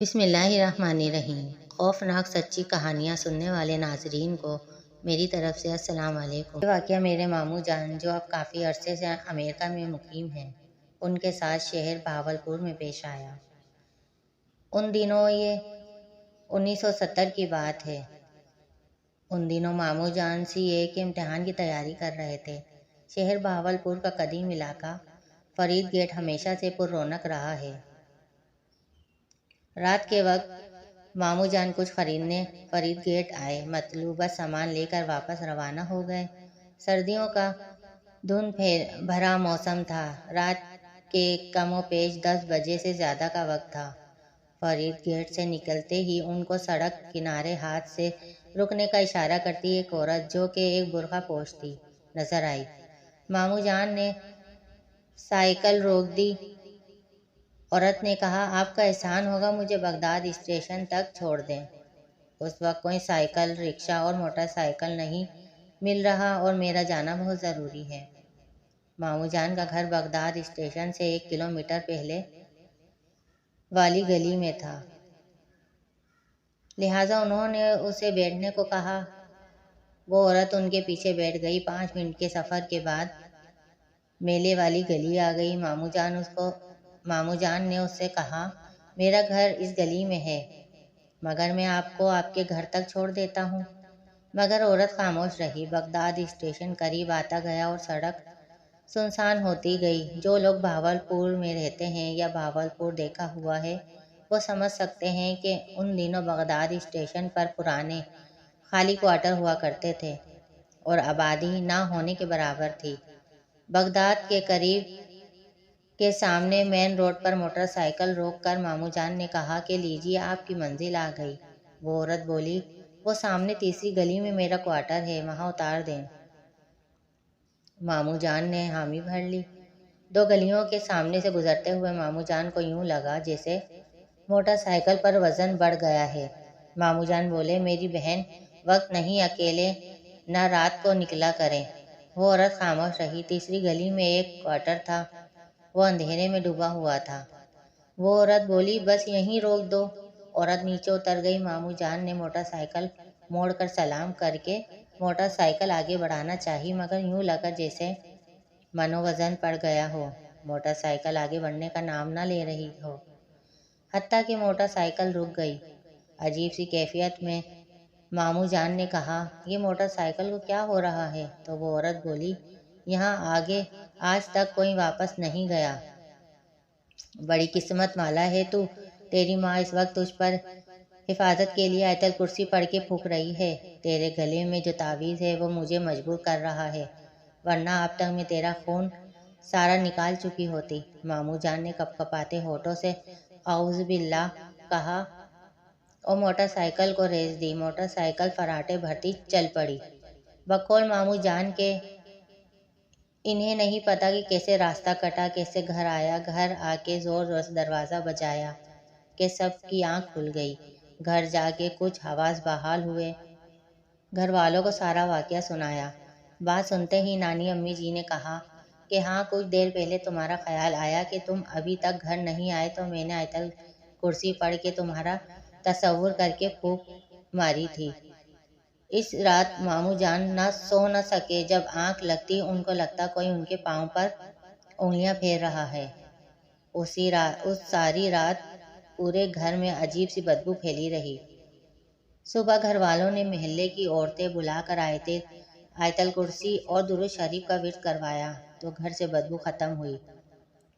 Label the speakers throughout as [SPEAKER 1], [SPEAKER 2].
[SPEAKER 1] بسم اللہ الرحمن الرحیم۔ خوفناک سچی کہانیاں سننے والے ناظرین کو میری طرف سے السلام علیکم۔ یہ واقعہ میرے ماموں جان جو اب کافی عرصے سے امریکہ میں مقیم ہیں ان کے ساتھ شہر بہاولپور میں پیش آیا۔ ان دنوں یہ 1970 کی بات ہے۔ ان دنوں ماموں جان CA کے امتحان کی تیاری کر رہے تھے۔ شہر بہاولپور کا قدیم علاقہ فرید گیٹ ہمیشہ سے پر رونق رہا ہے۔ رات کے وقت ماموں جان کچھ خریدنے فرید گیٹ آئے۔ مطلوبہ سامان لے کر واپس روانہ ہو گئے۔ سردیوں کا دھند بھرا موسم تھا۔ رات کے کم و بیش 10 بجے سے زیادہ کا وقت تھا۔ فرید گیٹ سے نکلتے ہی ان کو سڑک کنارے ہاتھ سے رکنے کا اشارہ کرتی ایک عورت جو کہ ایک برقع پوش تھی نظر آئی۔ ماموں جان نے سائیکل روک دی۔ عورت نے کہا، آپ کا احسان ہوگا، مجھے بغداد اسٹیشن تک چھوڑ دیں۔ اس وقت کوئی سائیکل، رکشہ اور موٹر سائیکل نہیں مل رہا اور میرا جانا بہت ضروری ہے۔ ماموں جان کا گھر بغداد اسٹیشن سے 1 کلومیٹر پہلے والی گلی میں تھا، لہٰذا انہوں نے اسے بیٹھنے کو کہا۔ وہ عورت ان کے پیچھے بیٹھ گئی۔ 5 منٹ کے سفر کے بعد میلے والی گلی آ گئی۔ ماموں جان نے اس سے کہا، میرا گھر اس گلی میں ہے، مگر میں آپ کو آپ کے گھر تک چھوڑ دیتا ہوں۔ مگر عورت خاموش رہی۔ بغداد اسٹیشن قریب آتا گیا اور سڑک سنسان ہوتی گئی۔ جو لوگ بہاولپور میں رہتے ہیں یا بہاولپور دیکھا ہوا ہے وہ سمجھ سکتے ہیں کہ ان دنوں بغداد اسٹیشن پر پرانے خالی کوارٹر ہوا کرتے تھے اور آبادی نہ ہونے کے برابر تھی۔ بغداد کے قریب کے سامنے مین روڈ پر موٹر سائیکل روک کر ماموں جان نے کہا کہ لیجیے آپ کی منزل آ گئی۔ وہ عورت بولی، وہ سامنے تیسری گلی میں میرا کوارٹر ہے، وہاں اتار دیں۔ ماموں جان نے حامی بھر لی۔ 2 گلیوں کے سامنے سے گزرتے ہوئے ماموں جان کو یوں لگا جیسے موٹر سائیکل پر وزن بڑھ گیا ہے۔ ماموں جان بولے، میری بہن، وقت نہیں، اکیلے نہ رات کو نکلا کریں۔ وہ عورت خاموش رہی۔ تیسری گلی میں ایک کوارٹر تھا، وہ اندھیرے میں ڈوبا ہوا تھا۔ وہ عورت بولی، بس یہیں روک دو۔ عورت نیچے اتر گئی۔ ماموں جان نے موٹر سائیکل موڑ کر سلام کر کے موٹر سائیکل آگے بڑھانا چاہی، مگر یوں لگا جیسے منو وزن پڑ گیا ہو۔ موٹر سائیکل آگے بڑھنے کا نام نہ لے رہی ہو، حتیٰ کہ موٹر سائیکل رک گئی۔ عجیب سی کیفیت میں ماموں جان نے کہا، یہ موٹر سائیکل کو کیا ہو رہا ہے؟ تو وہ عورت بولی، یہاں آگے آج تک کوئی واپس نہیں گیا۔ بڑی قسمت والا ہے تو، تیری ماں اس وقت تجھ پر حفاظت کے لیے آیت الکرسی پڑھ کے پھونک رہی ہے۔ تیرے گلے میں جو تعویذ ہے وہ مجھے مجبور کر رہا ہے، ورنہ اب تک میں تیرا خون سارا نکال چکی ہوتی۔ ماموں جان نے کپکپاتے ہونٹوں سے اعوذ باللہ کہا اور موٹر سائیکل کو ریس دی۔ موٹر سائیکل فراٹے بھرتی چل پڑی۔ بقول ماموں جان کے انہیں نہیں پتا کہ کیسے راستہ کٹا، کیسے گھر آیا۔ گھر آ کے زور زور سے دروازہ بجایا کہ سب کی آنکھ کھل گئی۔ گھر جا کے کچھ حواس بحال ہوئے۔ گھر والوں کو سارا واقعہ سنایا۔ بات سنتے ہی نانی امی جی نے کہا کہ ہاں، کچھ دیر پہلے تمہارا خیال آیا کہ تم ابھی تک گھر نہیں آئے تو میں نے آیت الکرسی پڑھ کے تمہارا تصور کر کے پھونک ماری تھی۔ اس رات ماموں جان سو نہ سکے۔ جب آنکھ لگتی ان کو لگتا کوئی ان کے پاؤں پر انگلیاں پھیر رہا ہے۔ اس ساری رات پورے گھر میں عجیب سی بدبو پھیلی رہی۔ صبح گھر والوں نے محلے کی عورتیں بلا کر آیت الکرسی اور درود شریف کا ورد کروایا تو گھر سے بدبو ختم ہوئی۔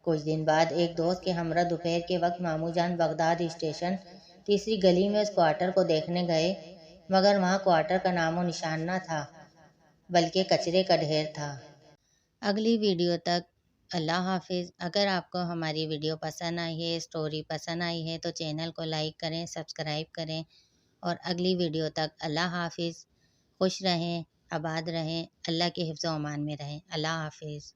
[SPEAKER 1] کچھ دن بعد ایک دوست کے ہمراہ دوپہر کے وقت ماموں جان بغداد اسٹیشن تیسری گلی میں اس کوارٹر کو دیکھنے گئے، مگر وہاں کوارٹر کا نام و نشان نہ تھا بلکہ کچرے کا ڈھیر تھا۔ اگلی ویڈیو تک اللہ حافظ۔ اگر آپ کو ہماری ویڈیو پسند آئی ہے، اسٹوری پسند آئی ہے تو چینل کو لائک کریں، سبسکرائب کریں اور اگلی ویڈیو تک اللہ حافظ۔ خوش رہیں، آباد رہیں، اللہ کے حفظ و امان میں رہیں۔ اللہ حافظ۔